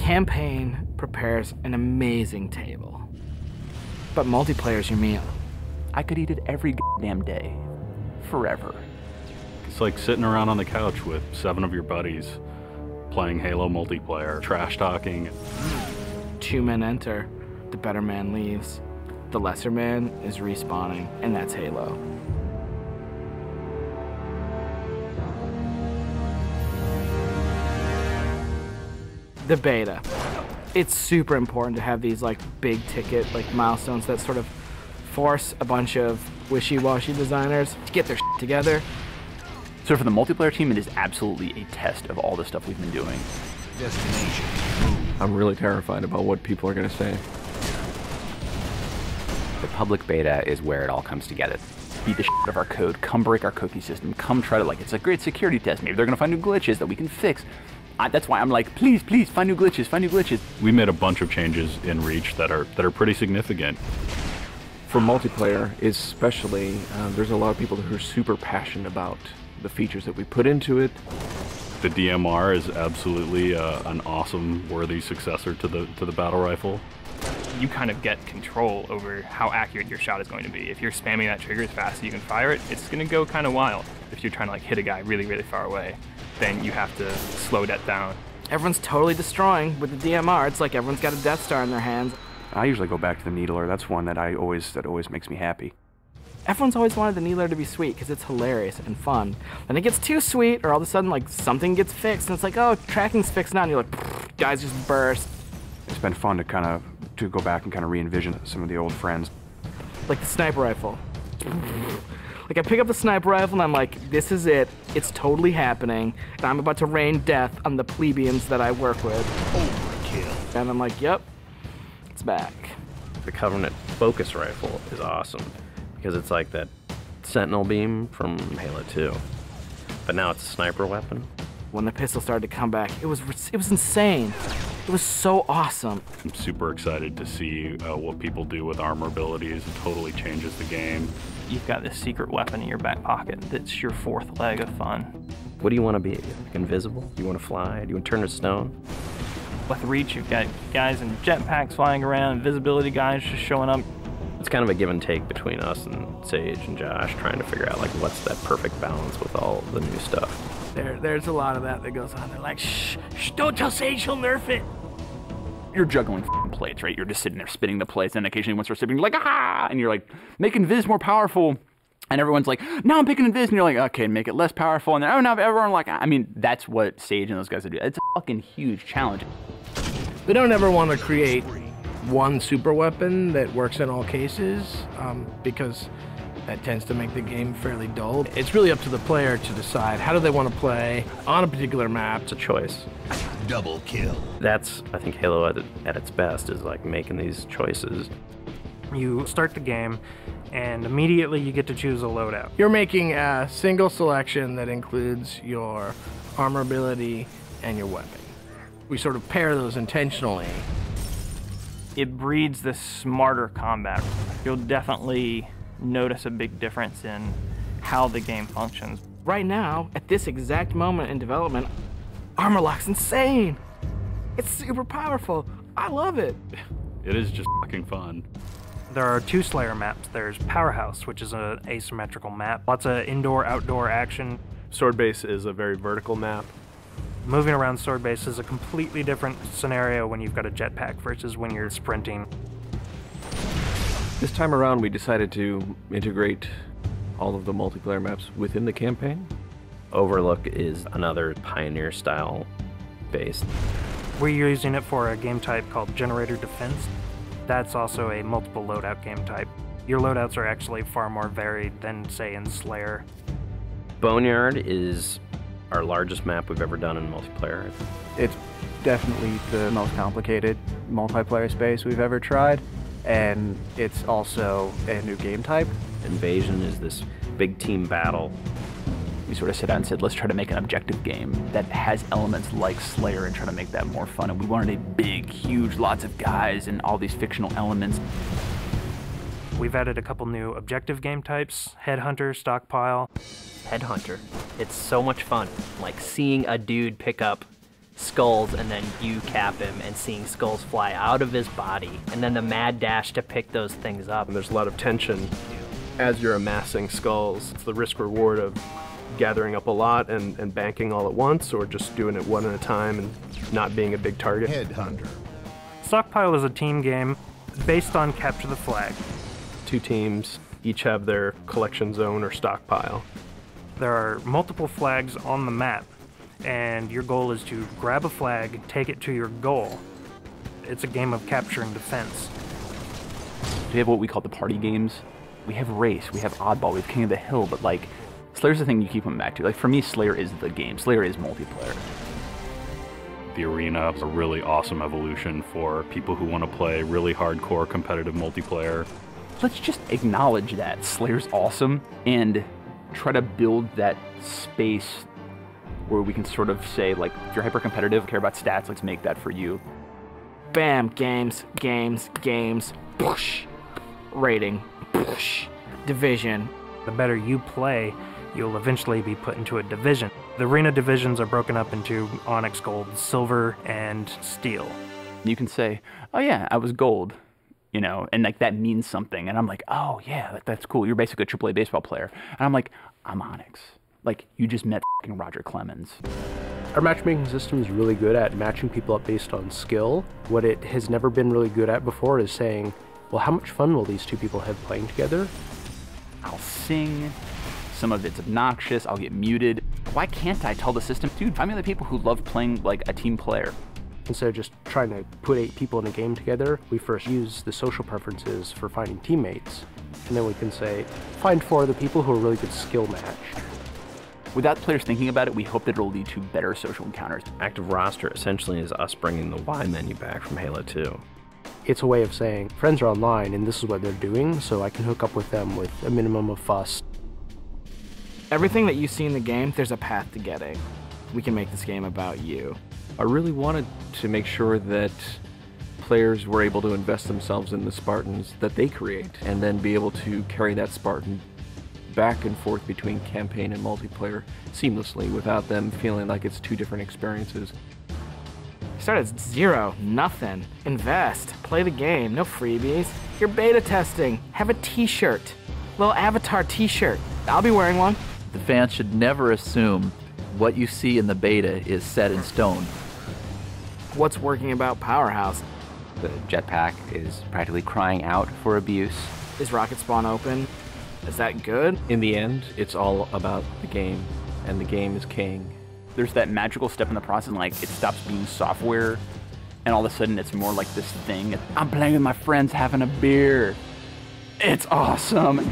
campaign prepares an amazing table, but multiplayer is your meal. I could eat it every damn day, forever. It's like sitting around on the couch with 7 of your buddies, playing Halo multiplayer, trash talking. 2 men enter, the better man leaves. The lesser man is respawning, and that's Halo. The beta. It's super important to have these like big ticket like milestones that sort of force a bunch of wishy-washy designers to get their shit together. So for the multiplayer team, it is absolutely a test of all the stuff we've been doing. Destination. I'm really terrified about what people are going to say. The public beta is where it all comes together. Beat the shit out of our code, come break our cookie system, come try to, like, it's a great security test. Maybe they're going to find new glitches that we can fix. That's why I'm like, please, please, find new glitches, find new glitches. We made a bunch of changes in Reach that are pretty significant. For multiplayer, especially, there's a lot of people who are super passionate about the features that we put into it. The DMR is absolutely an awesome, worthy successor to the battle rifle. You kind of get control over how accurate your shot is going to be. If you're spamming that trigger as fast as you can fire it, it's going to go kind of wild. If you're trying to like hit a guy really, really far away, then you have to slow that down. Everyone's totally destroying with the DMR. It's like everyone's got a Death Star in their hands. I usually go back to the Needler. That's one that always makes me happy. Everyone's always wanted the Needler to be sweet because it's hilarious and fun. Then it gets too sweet, or all of a sudden like something gets fixed, and it's like, oh, tracking's fixed now, and you're like, guys just burst. It's been fun to go back and kind of re-envision some of the old friends. Like the sniper rifle. Like I pick up the sniper rifle and I'm like, this is it. It's totally happening, and I'm about to rain death on the plebeians that I work with. Overkill. And I'm like, yep, it's back. The Covenant focus rifle is awesome because it's like that Sentinel beam from Halo 2, but now it's a sniper weapon. When the pistol started to come back, it was insane. It was so awesome. I'm super excited to see what people do with armor abilities. It totally changes the game. You've got this secret weapon in your back pocket that's your 4th leg of fun. What do you want to be? Like invisible? Do you want to fly? Do you want to turn to stone? With Reach, you've got guys in jetpacks flying around, invisibility guys just showing up. It's kind of a give and take between us and Sage and Josh trying to figure out like what's that perfect balance with all the new stuff. There's a lot of that goes on. They're like, shh, don't tell Sage, he'll nerf it. You're juggling plates, right? You're just sitting there spinning the plates, and occasionally one starts spinning, you're like, ah! And you're like, make Invis more powerful. And everyone's like, no, I'm picking Invis. And you're like, okay, make it less powerful. And then, oh, now everyone like, I mean, that's what Sage and those guys do. It's a fucking huge challenge. We don't ever want to create one super weapon that works in all cases, because that tends to make the game fairly dull. It's really up to the player to decide how do they want to play on a particular map. It's a choice. Double kill. That's, I think, Halo at its best is like making these choices. You start the game, and immediately you get to choose a loadout. You're making a single selection that includes your armor ability and your weapon. We sort of pair those intentionally. It breeds this smarter combat. You'll definitely notice a big difference in how the game functions. Right now, at this exact moment in development, Armor Lock's insane. It's super powerful. I love it. It is just fucking fun. There are 2 Slayer maps. There's Powerhouse, which is an asymmetrical map. Lots of indoor-outdoor action. Sword Base is a very vertical map. Moving around Sword Base is a completely different scenario when you've got a jetpack versus when you're sprinting. This time around, we decided to integrate all of the multiplayer maps within the campaign. Overlook is another Pioneer-style base. We're using it for a game type called Generator Defense. That's also a multiple loadout game type. Your loadouts are actually far more varied than, say, in Slayer. Boneyard is our largest map we've ever done in multiplayer. It's definitely the most complicated multiplayer space we've ever tried, and it's also a new game type. Invasion is this big team battle. We sort of sat down and said, let's try to make an objective game that has elements like Slayer and try to make that more fun. And we wanted a big, huge, lots of guys and all these fictional elements. We've added a couple new objective game types, Headhunter, Stockpile. Headhunter. It's so much fun. Like seeing a dude pick up skulls and then you cap him and seeing skulls fly out of his body, and then the mad dash to pick those things up. And there's a lot of tension as you're amassing skulls. It's the risk reward of gathering up a lot and banking all at once, or just doing it one at a time and not being a big target. Headhunter. Stockpile is a team game based on capture the flag. 2 teams each have their collection zone or stockpile. There are multiple flags on the map, and your goal is to grab a flag, take it to your goal. It's a game of capture and defense. We have what we call the party games. We have Race, we have Oddball, we have King of the Hill, but like, Slayer's the thing you keep coming back to. Like, for me, Slayer is the game. Slayer is multiplayer. The arena is a really awesome evolution for people who want to play really hardcore competitive multiplayer. Let's just acknowledge that Slayer's awesome and try to build that space where we can sort of say, like, if you're hyper competitive, care about stats, let's make that for you. Bam, games, games, games, push, rating, push, division. The better you play, you'll eventually be put into a division. The arena divisions are broken up into Onyx, Gold, Silver, and Steel. You can say, oh yeah, I was Gold, you know, and like that means something. And I'm like, oh yeah, that's cool. You're basically a AAA baseball player. And I'm like, I'm Onyx. Like, you just met f***ing Roger Clemens. Our matchmaking system is really good at matching people up based on skill. What it has never been really good at before is saying, well, how much fun will these 2 people have playing together? I'll sing. Some of it's obnoxious. I'll get muted. Why can't I tell the system, dude, find me the people who love playing like a team player? Instead of just trying to put 8 people in a game together, we first use the social preferences for finding teammates. And then we can say, find 4 of the people who are really good skill match. Without players thinking about it, we hope that it'll lead to better social encounters. Active roster essentially is us bringing the Y menu back from Halo 2. It's a way of saying, friends are online and this is what they're doing, so I can hook up with them with a minimum of fuss. Everything that you see in the game, there's a path to getting. We can make this game about you. I really wanted to make sure that players were able to invest themselves in the Spartans that they create, and then be able to carry that Spartan back and forth between campaign and multiplayer seamlessly without them feeling like it's 2 different experiences. Start at 0, nothing. Invest, play the game, no freebies. You're beta testing, have a t-shirt. Little avatar t-shirt. I'll be wearing one. The fans should never assume what you see in the beta is set in stone. What's working about Powerhouse? The jetpack is practically crying out for abuse. Is Rocket Spawn open? Is that good? In the end, it's all about the game, and the game is king. There's that magical step in the process, like it stops being software, and all of a sudden it's more like this thing. I'm playing with my friends having a beer. It's awesome.